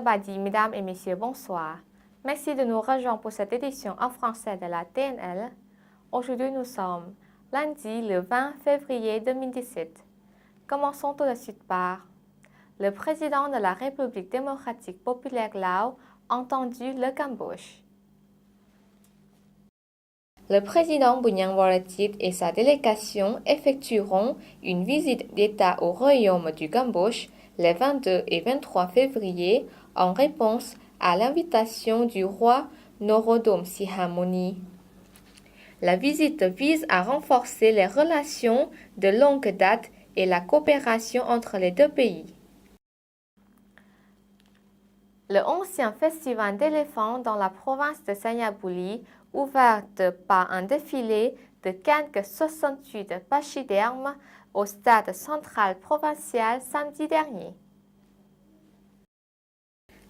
Sabadi, mesdames et messieurs, bonsoir. Merci de nous rejoindre pour cette édition en français de la TNL. Aujourd'hui, nous sommes lundi le 20 février 2017. Commençons tout de suite par le président de la République démocratique populaire Laos entendu le Cambodge. Le président Bunyang Volachit et sa délégation effectueront une visite d'État au Royaume du Cambodge les 22 et 23 février en réponse à l'invitation du roi Norodom Sihamoni. La visite vise à renforcer les relations de longue date et la coopération entre les deux pays. Le 11e festival d'éléphants dans la province de Sanyabuli, ouverte par un défilé de quelques 68 pachydermes au stade central provincial samedi dernier.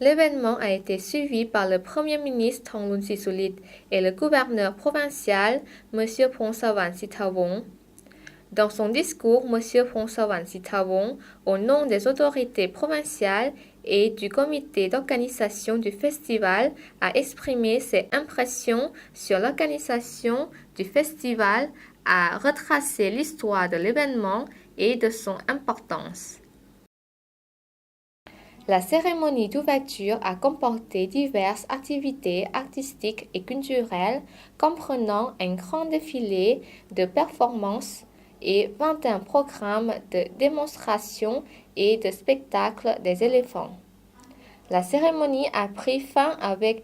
L'événement a été suivi par le Premier ministre Thongloun Sisulit et le gouverneur provincial M. Phongsavan Sithawong. Dans son discours, M. Phongsavan Sithawong, au nom des autorités provinciales et du comité d'organisation du festival, a exprimé ses impressions sur l'organisation du festival, a retracé l'histoire de l'événement et de son importance. La cérémonie d'ouverture a comporté diverses activités artistiques et culturelles, comprenant un grand défilé de performances et 21 programmes de démonstration et de spectacle des éléphants. La cérémonie a pris fin avec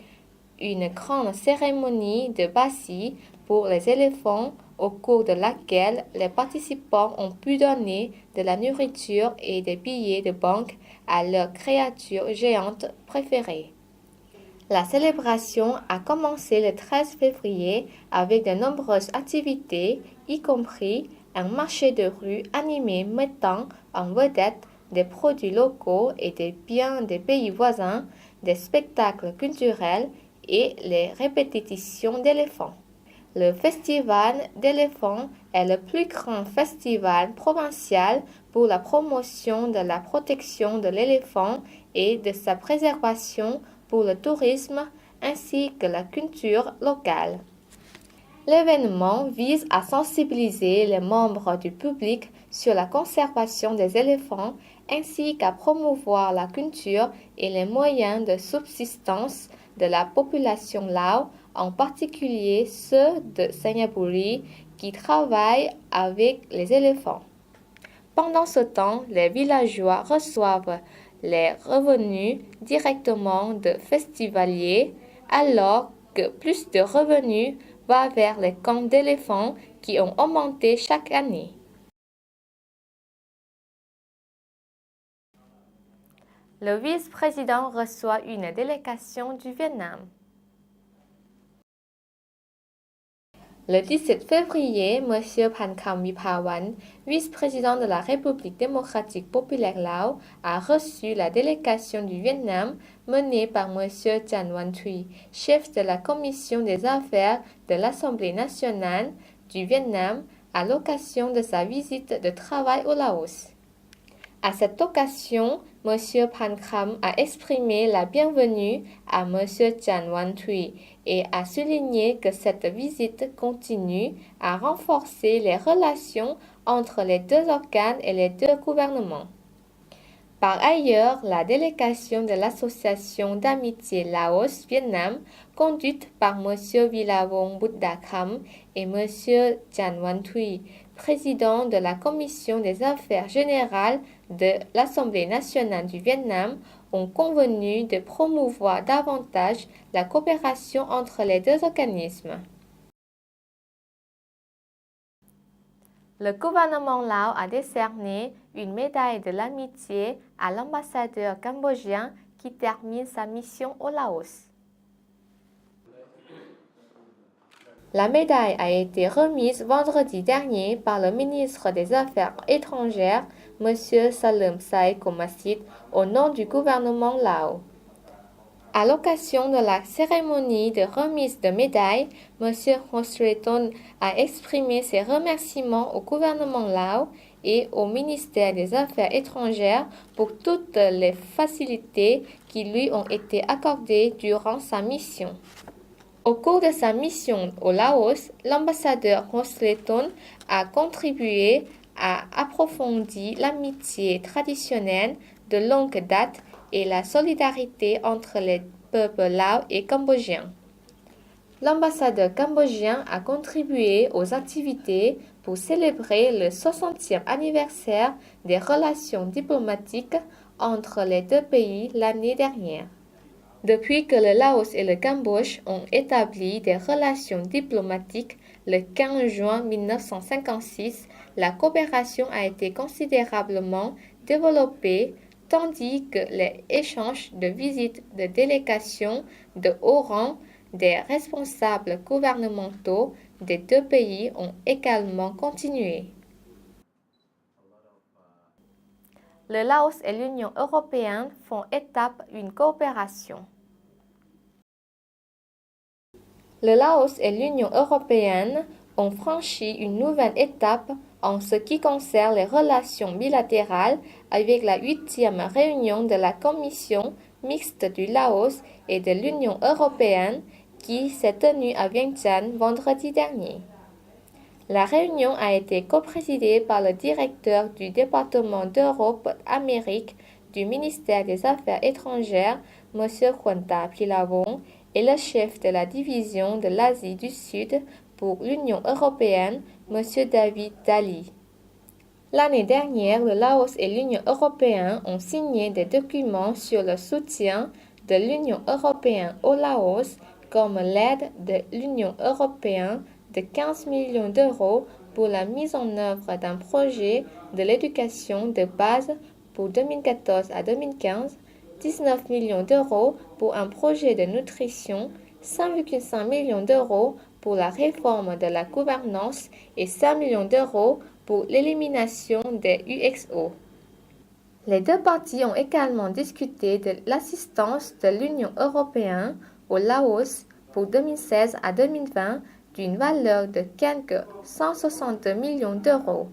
une grande cérémonie de Bassi pour les éléphants au cours de laquelle les participants ont pu donner de la nourriture et des billets de banque à leurs créatures géantes préférées. La célébration a commencé le 13 février avec de nombreuses activités, y compris un marché de rue animé mettant en vedette des produits locaux et des biens des pays voisins, des spectacles culturels et les répétitions d'éléphants. Le festival d'éléphants est le plus grand festival provincial pour la promotion de la protection de l'éléphant et de sa préservation pour le tourisme ainsi que la culture locale. L'événement vise à sensibiliser les membres du public sur la conservation des éléphants ainsi qu'à promouvoir la culture et les moyens de subsistance de la population lao, en particulier ceux de Sanyabuli qui travaillent avec les éléphants. Pendant ce temps, les villageois reçoivent les revenus directement de festivaliers, alors que plus de revenus va vers les camps d'éléphants qui ont augmenté chaque année. Le vice-président reçoit une délégation du Vietnam. Le 17 février, M. Phankham Viphawan, vice-président de la République démocratique populaire Laos, a reçu la délégation du Vietnam menée par M. Chan Van Thuy, chef de la commission des affaires de l'Assemblée nationale du Vietnam, à l'occasion de sa visite de travail au Laos. À cette occasion, M. Phankham a exprimé la bienvenue à M. Chan Van Thuy et a souligné que cette visite continue à renforcer les relations entre les deux organes et les deux gouvernements. Par ailleurs, la délégation de l'Association d'amitié Laos-Vietnam, conduite par M. Vilavong Buddhakham et M. Chan Van Thuy, président de la Commission des affaires générales de l'Assemblée nationale du Vietnam, ont convenu de promouvoir davantage la coopération entre les deux organismes. Le gouvernement lao a décerné une médaille de l'amitié à l'ambassadeur cambodgien qui termine sa mission au Laos. La médaille a été remise vendredi dernier par le ministre des Affaires étrangères, M. Salemsai Komasit, au nom du gouvernement lao. À l'occasion de la cérémonie de remise de médailles, M. Hosreton a exprimé ses remerciements au gouvernement lao et au ministère des Affaires étrangères pour toutes les facilités qui lui ont été accordées durant sa mission. Au cours de sa mission au Laos, l'ambassadeur Rosleton a contribué à approfondir l'amitié traditionnelle de longue date et la solidarité entre les peuples lao et cambodgiens. L'ambassadeur cambodgien a contribué aux activités pour célébrer le 60e anniversaire des relations diplomatiques entre les deux pays l'année dernière. Depuis que le Laos et le Cambodge ont établi des relations diplomatiques le 15 juin 1956, la coopération a été considérablement développée tandis que les échanges de visites de délégations de haut rang des responsables gouvernementaux des deux pays ont également continué. Le Laos et l'Union européenne font étape une coopération. Le Laos et l'Union européenne ont franchi une nouvelle étape en ce qui concerne les relations bilatérales avec la 8e réunion de la Commission mixte du Laos et de l'Union européenne qui s'est tenue à Vientiane vendredi dernier. La réunion a été coprésidée par le directeur du département d'Europe-Amérique du ministère des Affaires étrangères, M. Khuanta Philavong, et le chef de la division de l'Asie du Sud pour l'Union européenne, M. David Dali. L'année dernière, le Laos et l'Union européenne ont signé des documents sur le soutien de l'Union européenne au Laos, comme l'aide de l'Union européenne de 15 millions d'euros pour la mise en œuvre d'un projet de l'éducation de base pour 2014 à 2015, 19 millions d'euros pour un projet de nutrition, 5,5 millions d'euros pour la réforme de la gouvernance et 5 millions d'euros pour l'élimination des UXO. Les deux parties ont également discuté de l'assistance de l'Union européenne au Laos pour 2016 à 2020 d'une valeur de quelque 162 millions d'euros.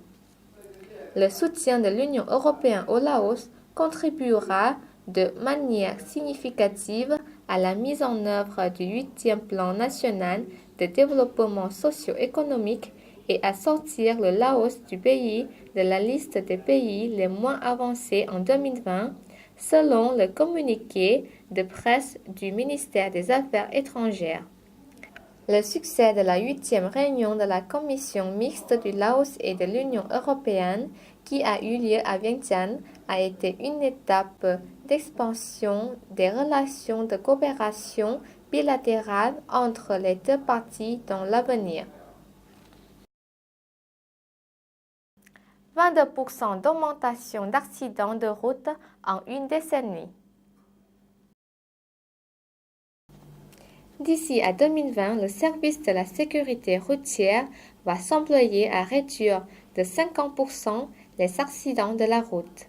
Le soutien de l'Union européenne au Laos contribuera de manière significative à la mise en œuvre du 8e plan national de développement socio-économique et à sortir le Laos du pays de la liste des pays les moins avancés en 2020, selon le communiqué de presse du ministère des Affaires étrangères. Le succès de la 8e réunion de la Commission mixte du Laos et de l'Union européenne, qui a eu lieu à Vientiane, a été une étape d'expansion des relations de coopération bilatérale entre les deux parties dans l'avenir. 22% d'augmentation d'accidents de route en une décennie. D'ici à 2020, le service de la sécurité routière va s'employer à réduire de 50% les accidents de la route.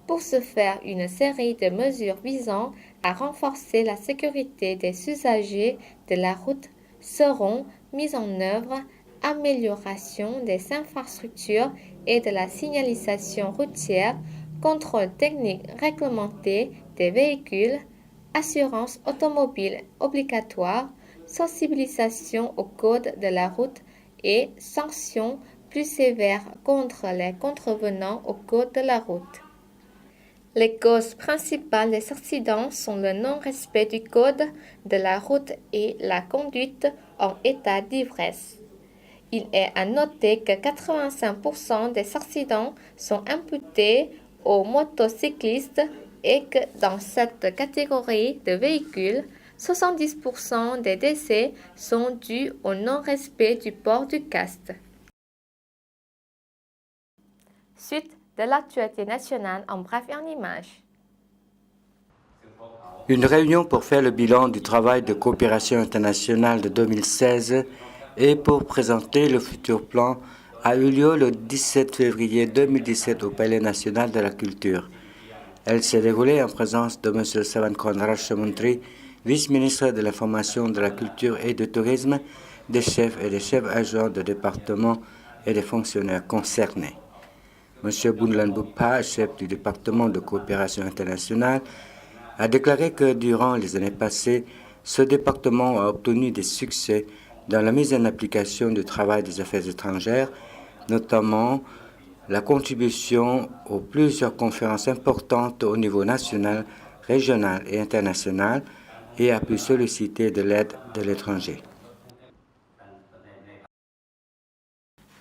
Pour ce faire, une série de mesures visant à renforcer la sécurité des usagers de la route seront mises en œuvre. Amélioration des infrastructures et de la signalisation routière, contrôle technique réglementé des véhicules, assurance automobile obligatoire, sensibilisation au code de la route et sanctions plus sévères contre les contrevenants au code de la route. Les causes principales des accidents sont le non-respect du code de la route et la conduite en état d'ivresse. Il est à noter que 85% des accidents sont imputés aux motocyclistes et que dans cette catégorie de véhicules, 70% des décès sont dus au non-respect du port du casque. Suite de l'actualité nationale en bref et en images. Une réunion pour faire le bilan du travail de coopération internationale de 2016 et pour présenter le futur plan a eu lieu le 17 février 2017 au Palais national de la culture. Elle s'est déroulée en présence de M. Savankon Rashomantri, vice-ministre de l'Information, de la Culture et du Tourisme, des chefs et des chefs adjoints de département et des fonctionnaires concernés. M. Bounlan Boupa, chef du département de coopération internationale, a déclaré que durant les années passées, ce département a obtenu des succès dans la mise en application du travail des affaires étrangères, notamment la contribution aux plusieurs conférences importantes au niveau national, régional et international, et a pu solliciter de l'aide de l'étranger.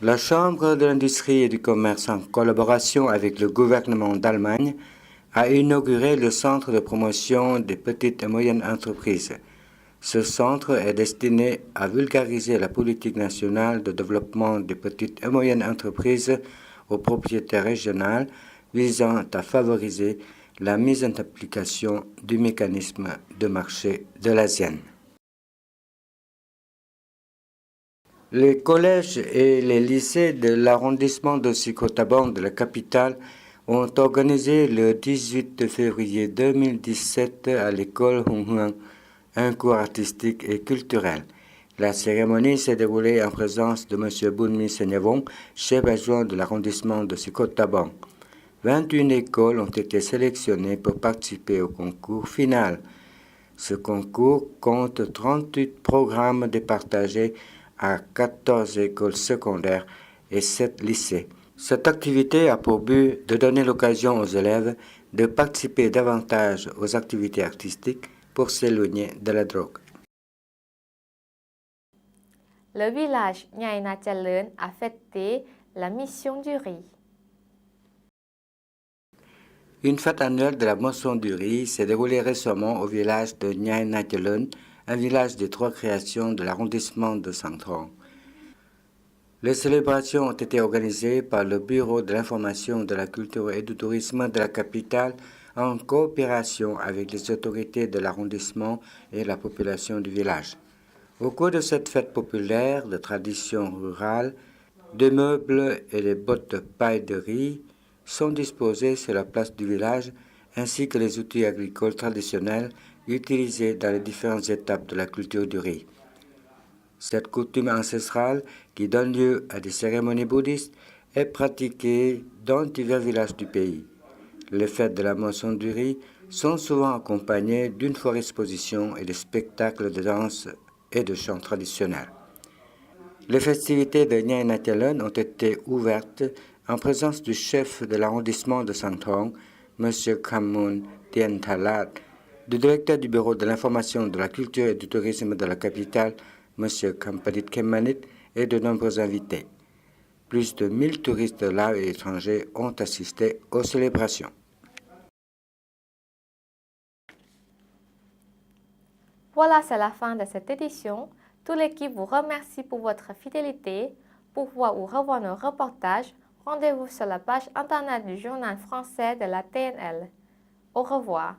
La Chambre de l'industrie et du commerce, en collaboration avec le gouvernement d'Allemagne, a inauguré le Centre de promotion des petites et moyennes entreprises. Ce centre est destiné à vulgariser la politique nationale de développement des petites et moyennes entreprises aux propriétaires régionales visant à favoriser la mise en application du mécanisme de marché de l'ASEAN. Les collèges et les lycées de l'arrondissement de Sikotabang de la capitale ont organisé le 18 février 2017 à l'école Hung un cours artistique et culturel. La cérémonie s'est déroulée en présence de M. Bunmi Senyavong, chef adjoint de l'arrondissement de Sikotabang. 21 écoles ont été sélectionnées pour participer au concours final. Ce concours compte 38 programmes départagés à 14 écoles secondaires et 7 lycées. Cette activité a pour but de donner l'occasion aux élèves de participer davantage aux activités artistiques pour s'éloigner de la drogue. Le village Nyai Nachalun a fêté la mission du riz. Une fête annuelle de la moisson du riz s'est déroulée récemment au village de Nyai Nachalun, un village des 3 créations de l'arrondissement de Sangthong. Les célébrations ont été organisées par le Bureau de l'information, de la culture et du tourisme de la capitale en coopération avec les autorités de l'arrondissement et la population du village. Au cours de cette fête populaire de tradition rurale, des meubles et des bottes de paille de riz sont disposés sur la place du village ainsi que les outils agricoles traditionnels utilisés dans les différentes étapes de la culture du riz. Cette coutume ancestrale, qui donne lieu à des cérémonies bouddhistes, est pratiquée dans divers villages du pays. Les fêtes de la moisson du riz sont souvent accompagnées d'une foire exposition et de spectacles de danse et de chants traditionnels. Les festivités de Nyai Nachalun ont été ouvertes en présence du chef de l'arrondissement de Sangthong, M. Khammun Tienthalat, du directeur du Bureau de l'information, de la culture et du tourisme de la capitale, M. Khampadit Khemanit, et de nombreux invités. Plus de 1000 touristes de là et étrangers ont assisté aux célébrations. Voilà, c'est la fin de cette édition. Toute l'équipe vous remercie pour votre fidélité. Pour voir ou revoir nos reportages, rendez-vous sur la page internet du journal français de la TNL. Au revoir.